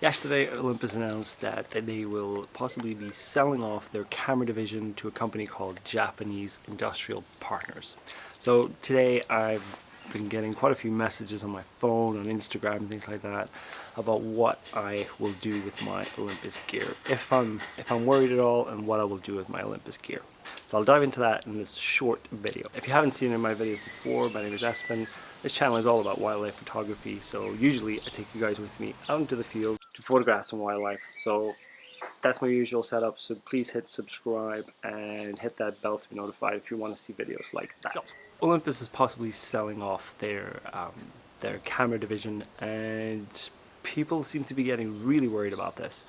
Yesterday, Olympus announced that they will possibly be selling off their camera division to a company called Japanese Industrial Partners. So today I've been getting quite a few messages on my phone, on Instagram and things like that about what I will do with my Olympus gear, if I'm worried at all, and what I will do with my Olympus gear. So I'll dive into that in this short video. If you haven't seen any of my videos before, my name is Espen. This channel is all about wildlife photography, so usually I take you guys with me out into the field to photograph some wildlife. So that's my usual setup, so please hit subscribe and hit that bell to be notified if you want to see videos like that. So, Olympus is possibly selling off their camera division, and people seem to be getting really worried about this.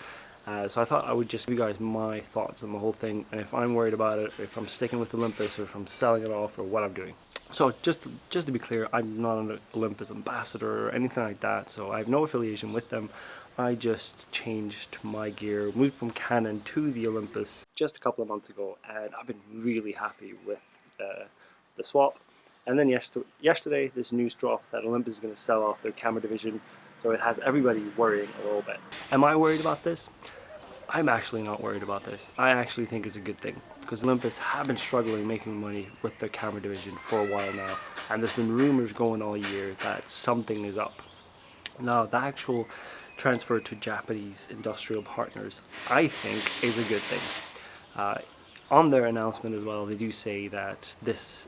So I thought I would just give you guys my thoughts on the whole thing, and if I'm worried about it, if I'm sticking with Olympus, or if I'm selling it off, or what I'm doing. So just to be clear, I'm not an Olympus ambassador or anything like that, so I have no affiliation with them. I just changed my gear, moved from Canon to the Olympus just a couple of months ago, and I've been really happy with the swap. And then yesterday this news dropped that Olympus is going to sell off their camera division, so it has everybody worrying a little bit. Am I worried about this? I'm actually not worried about this. I actually think it's a good thing, because Olympus have been struggling making money with their camera division for a while now, and there's been rumors going all year that something is up. Now, the actual transfer to Japanese Industrial Partners, I think, is a good thing. On their announcement as well, they do say that this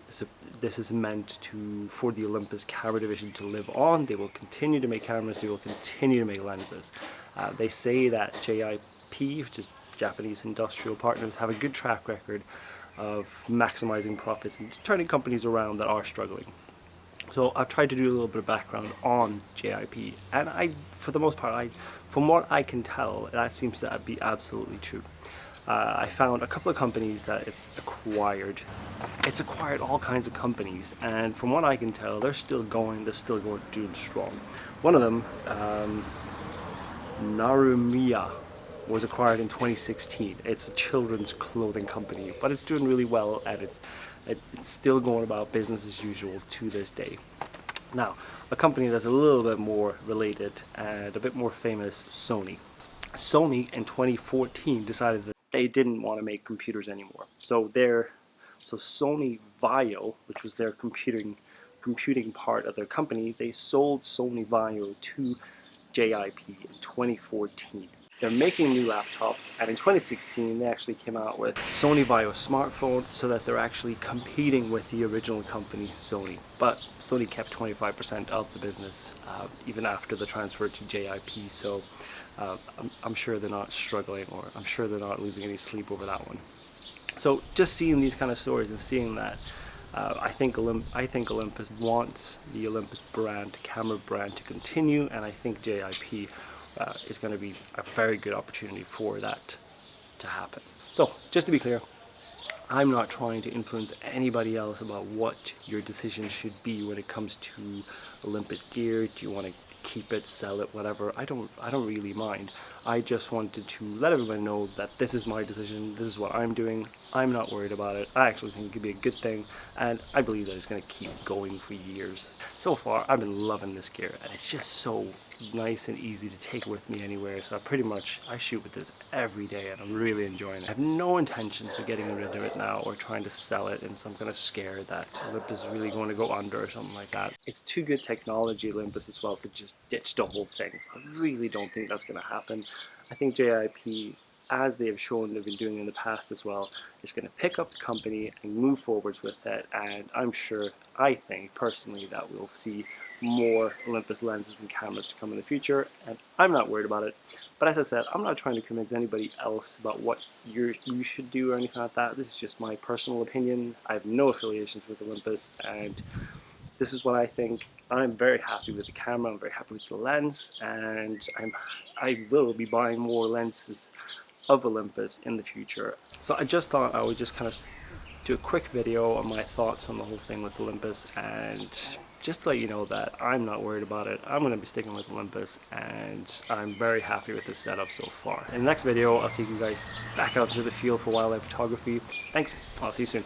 is meant for the Olympus camera division to live on. They will continue to make cameras, they will continue to make lenses. They say that JIP, which is Japanese Industrial Partners, have a good track record of maximizing profits and turning companies around that are struggling. So I've tried to do a little bit of background on JIP, and for the most part, from what I can tell, that seems to be absolutely true. I found a couple of companies that it's acquired. It's acquired all kinds of companies, and from what I can tell, they're still going, doing strong. One of them, Narumiya, was acquired in 2016. It's a children's clothing company, but it's doing really well, and it's still going about business as usual to this day. Now, a company that's a little bit more related and a bit more famous, Sony. Sony in 2014 decided that they didn't want to make computers anymore. So Sony Vaio, which was their computing part of their company, they sold Sony Vaio to JIP in 2014. They're making new laptops, and in 2016 they actually came out with Sony Vaio smartphone, so that they're actually competing with the original company, Sony. But Sony kept 25% of the business even after the transfer to JIP, so I'm sure they're not struggling, or I'm sure they're not losing any sleep over that one. So just seeing these kind of stories and seeing that, I think Olympus wants the Olympus brand, camera brand, to continue, and I think JIP is going to be a very good opportunity for that to happen. So just to be clear, I'm not trying to influence anybody else about what your decision should be when it comes to Olympus gear. Do you want to keep it, sell it, whatever? I don't really mind. I just wanted to let everybody know that this is my decision, this is what I'm doing. I'm not worried about it. I actually think it could be a good thing, and I believe that it's going to keep going for years. So far, I've been loving this gear, and it's just so nice and easy to take with me anywhere. So I shoot with this every day, and I'm really enjoying it. I have no intentions of getting rid of it now or trying to sell it in some kind of scare that Olympus is really going to go under or something like that. It's too good technology, Olympus, as well, to just ditch the whole thing. So I really don't think that's going to happen. I think JIP, as they have shown they've been doing in the past as well, is going to pick up the company and move forwards with it, and I think personally that we'll see more Olympus lenses and cameras to come in the future, and I'm not worried about it. But as I said, I'm not trying to convince anybody else about what you should do or anything like that. This is just my personal opinion. I have no affiliations with Olympus, and this is what I think. I'm very happy with the camera, I'm very happy with the lens, and I will be buying more lenses of Olympus in the future. So I just thought I would just kind of do a quick video on my thoughts on the whole thing with Olympus, and just to let you know that I'm not worried about it. I'm going to be sticking with Olympus, and I'm very happy with this setup so far. In the next video, I'll take you guys back out into the field for wildlife photography. Thanks, I'll see you soon.